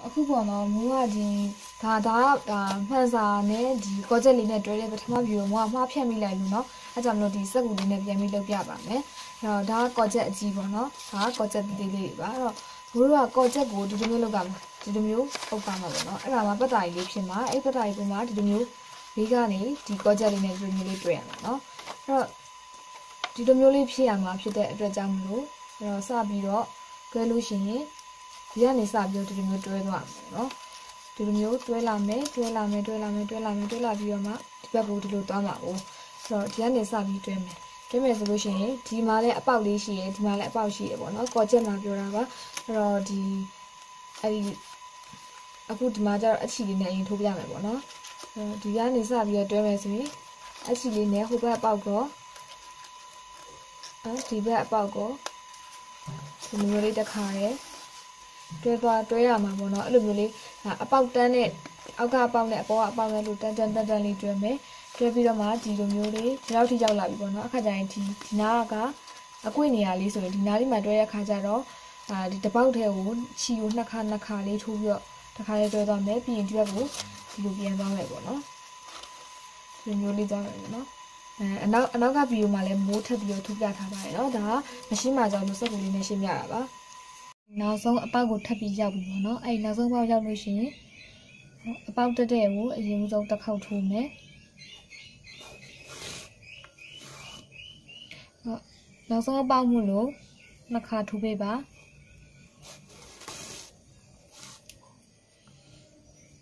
အခုပေါ့နော်မိုးကဒီဒါမှန်စာနဲ့ဒီကောချက်လေးနဲ့တွဲတဲ့ပထမဗီဒီယိုမိုးကမှားဖြတ်မိလိုက်လို့နော်အဲကြောင့်မလို့ဒီစက်ကူလေးနဲ့ပြန်ပြီးလုပ်ပြပါမယ်အဲ့တော့ဒါကကောချက်အကြီးပေါ့နော်ဒါကကောချက်သေးသေးလေးပါအဲ့တော့မိုးတို့ကကောချက်ကိုဒီလိုမျိုးလုပ်ကြမှာဒီလိုမျိုးပုတ်ပါမှာပေါ့နော်အဲ့ဒါမှပတ်တာကြီးလေးဖြစ်မှာအဲ့ပတ်တာကြီးကမှဒီလိုမျိုးဘေးကနေဒီကောချက်လေးနဲ့ဒီလိုမျိုးလေးတွဲရမှာနော်အဲ့တော့ဒီလိုမျိုးလေးဖြစ်ရမှာဖြစ်တဲ့အတွက်ကြောင့်မလို့အဲ့တော့စပြီးတော့တွဲလို့ရှိရင်ဒီကနေစပြီးဒီလိုမျိုးတွဲသွားမှာနော်ဒီလိုမျိုးတွဲလာမယ်တွဲလာပြီးတော့မှဒီဘက်ကိုဒီလိုသွားမှာ哦ဆိုတော့ဒီကနေစပြီးတွဲမယ်ဆိုလို့ရှိရင်ဒီမှာလည်းအပေါက်လေးရှိတယ်ဒီမှာလည်းအပေါက်ရှိတယ်ပေါ့နော်ကော်ချက်မှာပြောတာပါအဲ့တော့ဒီအခုဒီမှာကျတော့အချီလေးနဲ့အရင်ထိုးပြမယ်ပေါ့နော်ဒီကနေစပြီးတော့တွဲမယ်ဆိုရင်အချီလေးနဲ့ဟိုဘက်အပေါက်ကောဒီဘက်အပေါက်ကောဒီလိုမျိုးလေးတစ်ခါရယ်တွဲရမှာပေါ့နော်အဲ့လိုမျိုးလေးအပေါက်တန်းနဲ့အောက်ကအပေါက်နဲ့အပေါ်ကအပေါက်နဲ့လို့တန်းလေးတွဲမယ်တွဲပြီးတော့မှဒီလိုမျိုးလေးဒီလောက်ထိရောက်လာပြီပေါ့နော်အခါကျရင်ဒီနားကအကွေ့နေရာလေးဆိုရင်ဒီနားလေးမှာတွဲရခါကျတော့ဒီတစ်ပေါက်ထဲကိုချီကိုနှစ်ခါလေးထိုးပြီးတော့တစ်ခါလေးတွဲသွားမယ်ပြီးရင်ဒီဘက်ကိုဒီလိုပြန်သွားမယ်ပေါ့နော်ဒီမျိုးလေးသွားမယ်ပေါ့နော်အနောက်ကဗီဒီယိုမှာလည်းမိုးထပ်ပြီးတော့ထုတ်ပြထားပါတယ်နော်ဒါကမရှင်းမှာကြောင့်စက်ကူလေးနဲ့ရှင်းပြတာပါနောက်ဆုံးအပေါက်ကိုထပ်ပြီးရောက်ပြီပေါ့နော်အဲ့နောက်ဆုံးပေါက်ရောက်လို့ရှိရင်အပေါက်တက်တဲ့ကိုအရင်ဆုံးတစ်ခေါက်ထိုးမယ်နောက်ဆုံးအပေါက်မှုလို့နှစ်ခါထိုးပေးပါ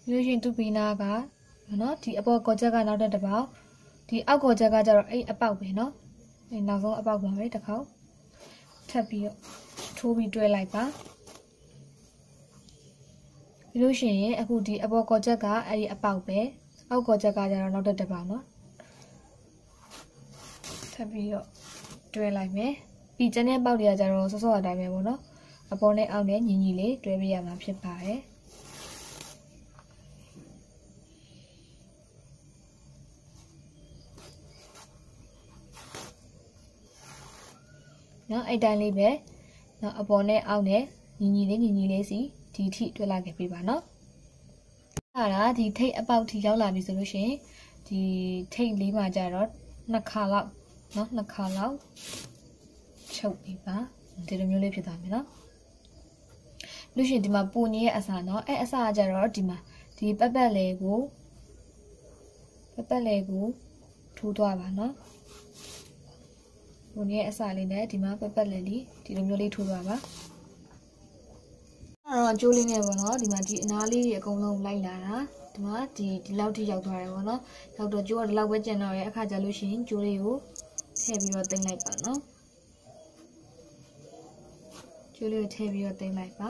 လို့ရှိရင်သူ့ဘီနာကနော်ဒီအပေါ်ကော်ချက်ကနောက်တစ်ပေါက်ဒီအောက်ကော်ချက်ကကျတော့အဲ့အပေါက်ပဲနော်အဲ့နောက်ဆုံးအပေါက်ပါပဲတစ်ခေါက်ထပ်ပြီးတော့ထိုးပြီးတွဲလိုက်ပါပြီးလို့ရှိရင်အခုဒီအပေါ်ကော်ချက်ကအဲ့ဒီအပေါက်ပဲအောက်ကော်ချက်ကကျတော့နောက်တစ်ပေါက်နော်ထပ်ပြီးတော့တွဲလိုက်မယ်ပြီးကျန်တဲ့ပေါက်တွေကကျတော့စောအတိုင်းပဲပေါ့နော်အပေါ်နဲ့အောက်နဲ့ညီလေးတွဲပေးရမှာဖြစ်ပါတယ်နော်အဲ့တိုင်းလေးပဲနော်အပေါ်နဲ့အောက်နဲ့ညီလေးစီဒီထိတွဲလိုက်ခဲ့ပေးပါနော်အဲ့ဒါဒီထိတ်အပေါက်ထိရောက်လာပြီဆိုလို့ရှိရင်ဒီထိတ်လေးမှာကျတော့နှစ်ခါလောက်ချုပ်ပြီးပါဒီလိုမျိုးလေးဖြစ်သွားပြီနော်လို့ရှိရင်ဒီမှာပူနေရဲ့အစာနော်အဲ့အစာကကျတော့ဒီမှာဒီပက်လေကိုထိုးသွားပါနော်ပူနေရဲ့အစာလေးနဲ့ဒီမှာပက်လေလေးဒီလိုမျိုးလေးထိုးသွားပါအဲ့တော့ကျိုးလေးနဲ့ပေါ့နော်ဒီမှာဒီအနားလေးတွေအကုန်လုံးလိုက်လာတာဒီမှာဒီလောက်ထိရောက်သွားတယ်ပေါ့နော်ရောက်တော့ကျိုးကဒီလောက်ပဲကျန်တော့ရဲ့အခါကျလို့ရှိရင်ကျိုးလေးကိုထည့်ပြီးတော့တင်လိုက်ပါနော်ကျိုးလေးကိုထည့်ပြီးတော့တင်လိုက်ပါ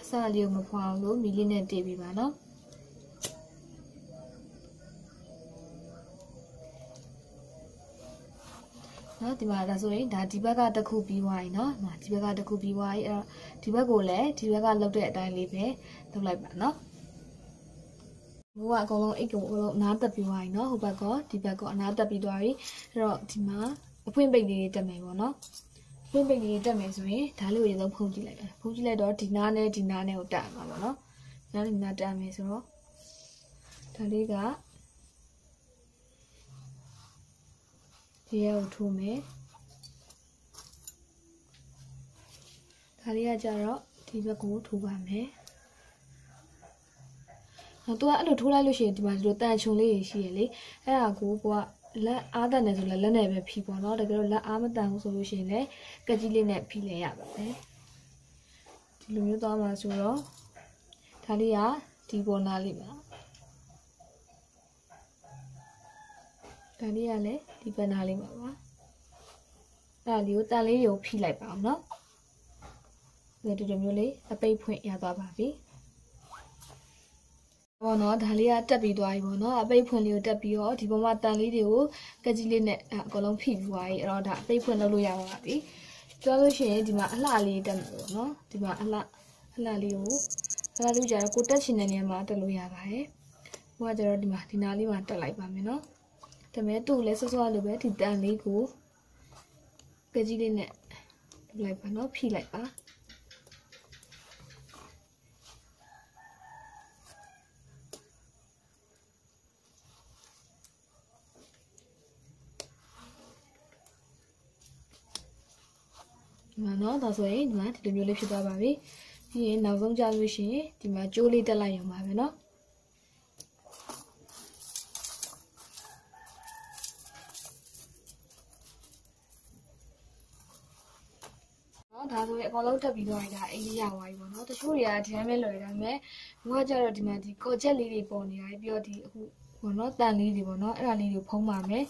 အစလေးကိုမဖွာအောင်လို့မီလေးနဲ့တေးပြီးပါနော်နော်ဒီမှာဒါဆိုရင်ဒါဒီဘက်ကတစ်ခုပြီးသွားပြီနော်ဒီဘက်ကတစ်ခုပြီးသွားပြီအဲ့တော့ဒီဘက်ကိုလည်းဒီဘက်ကလောက်တဲ့အတိုင်းလေးပဲလုပ်လိုက်ပါနော်ဘိုးကအကုန်လုံးအိတ်ကိုအကုန်လုံးအနားတက်ပြီးသွားပြီနော်ဟိုဘက်ကဒီဘက်ကအနားတက်ပြီးသွားပြီအဲ့တော့ဒီမှာအဖွင့်ပိတ်လေးတက်မယ်ပေါ့နော်အဖွင့်ပိတ်လေးတက်မယ်ဆိုရင်ဒါလေးကိုရေဆုံးဖုံးကြည့်လိုက်တယ်ဖုံးကြည့်လိုက်တော့ဒီနားနဲ့ဒီနားနဲ့ကိုတက်မှာပေါ့နော်နားနဲ့ဒီနားတက်မယ်ဆိုတော့ဒါလေးကဒီရဲကိုထိုးမယ်ဒါလေးကကြတော့ဒီဘက်ကိုထိုးပါမယ်သူကအဲ့လိုထိုးလိုက်လို့ရှိရင်ဒီမှာဒီလိုတန်ချုံလေးရှိရလေအဲ့ဒါကိုကလက်အားတန်နေဆိုလည်းလက်နဲ့ပဲဖြီးပေါ့နော်တကယ်တော့လက်အားမတန်ဘူးဆိုလို့ရှိရင်လည်းကက်ကြီးလေးနဲ့ဖြီးလဲရပါတယ်ဒီလိုမျိုးသွားမှာဆိုတော့ဒါလေးကဒီပေါ်နာလေးပါဒါလေးကလည်းဒီဘက်နားလေးပါပါအဲ့ဒါလေးကိုတန်လေးတွေကိုဖိလိုက်ပါအောင်နော်ဒီလိုမျိုးလေးအပိတ်ဖွင့်ရသွားပါပြီပေါ့နော်ဒါလေးကတက်ပြီးသွားပြီပေါ့နော်အပိတ်ဖွင့်လေးကိုတက်ပြီးတော့ဒီပေါ်မှာတန်လေးတွေကိုကက်ကြီးလေးနဲ့အကုန်လုံးဖိပြီးသွားပြီအဲ့တော့ဒါအပိတ်ဖွင့်လုပ်လို့ရပါပြီပြောလို့ရှိရင်ဒီမှာအလှလေးတက်မယ်ပေါ့နော်ဒီမှာအလှလေးကိုကျတော့ကိုတက်ချင်တဲ့နေရာမှာတက်လို့ရပါတယ်ဟိုကကျတော့ဒီမှာဒီနားလေးမှာတက်လိုက်ပါမယ်နော်ဒါပေမဲ့သူ့လည်းစောစောလိုပဲဒီတန်လေးကိုကကြီးလေးနဲ့လုပ်လိုက်ပါနော်ဖိလိုက်ပါ မှာနော်ဒါဆိုရင်ဒီမှာဒီလိုမျိုးလေးဖြစ်သွားပါပြီပြီးရင်နောက်ဆုံးကြလို့ရှိရင်ဒီမှာကျိုးလေးတက်လိုက်ရမှာပဲနော်ဒါဆိုရင်အကောင်လုံးတက်ပြီးတော့ဒါအိမ်လေးရသွားပြီပေါ့နော်တချို့တွေကဒီတိုင်းပဲလွယ်ဒါပေမဲ့ဘိုးကကြတော့ဒီမှာဒီကော်ချက်လေးတွေပေါ်နေတာပြီးတော့ဒီအခုပေါ့နော်တန်လေးတွေပေါ့နော်အဲ့ဒါလေးတွေဖုံးပါမယ်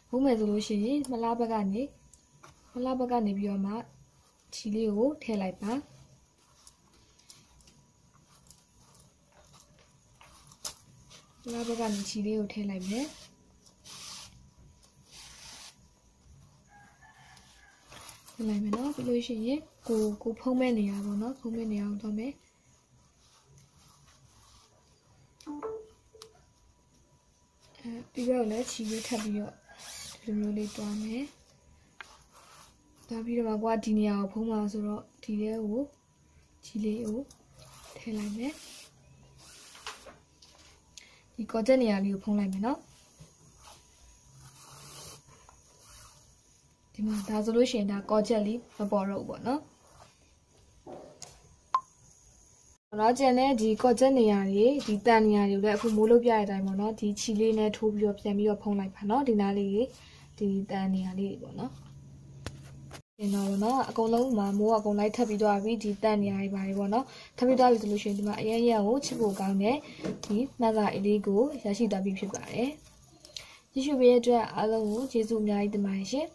ဖုံးမယ်ဆိုလို့ရှိရင်မလားဘက်ကနေပြီးတော့မှချီလေးကိုထည့်လိုက်ပါမလားဘက်ကနေချီလေးကိုထည့်လိုက်မယ်လိုက်မယ်နော်ပြီးလို့ရှိရင်ကိုဖုံးမဲ့နေရပါတော့ဖုံးမဲ့နေအောင်တော့မယ်ပြီးတော့လည်းချီလေးထပ်ပြီးတော့ဒီလိုမျိုးလေးတွားမယ်တွားပြီးတော့ကွာဒီနေရာကိုဖုံးပါဆိုတော့ဒီထဲကိုချီလေးကိုထည့်လိုက်မယ်ဒီကော်ချက်နေရာလေးကိုဖုံးလိုက်မယ်နော်ဒီမှာဒါဆိုလို့ရှိရင်ဒါကော်ချက်လေးမပေါ်တော့ဘူးပေါ့နော်တော့ကျန်တဲ့ဒီကော်ချက်နေရာတွေဒီတန်နေရာတွေလည်းအခုမိုးလို့ပြတဲ့အတိုင်းပေါ့နော်ဒီချီလေးနဲ့ထိုးပြီးတော့ပြန်ပြီးတော့ဖုံးလိုက်ပါနော်ဒီနားလေးဒီတန်နေရာလေးတွေပေါ့နော်ဒီတော့အကုန်လုံးမှာမိုးအကုန်လိုက်ထပ်ပြီးတော့ပြီးဒီတန်နေရာတွေပါတယ်ပေါ့နော်ထပ်ပြီးတော့ပြီဆိုလို့ရှိရင်ဒီမှာအရင်ကိုချစ်ဖို့ကောင်းတဲ့ဒီမှတ်စာအလေးကိုရရှိသွားပြီဖြစ်ပါတယ်ကြည့်ရှုပေးတဲ့အတွက်အားလုံးကိုကျေးဇူးအများကြီးတင်ပါတယ်ရှင်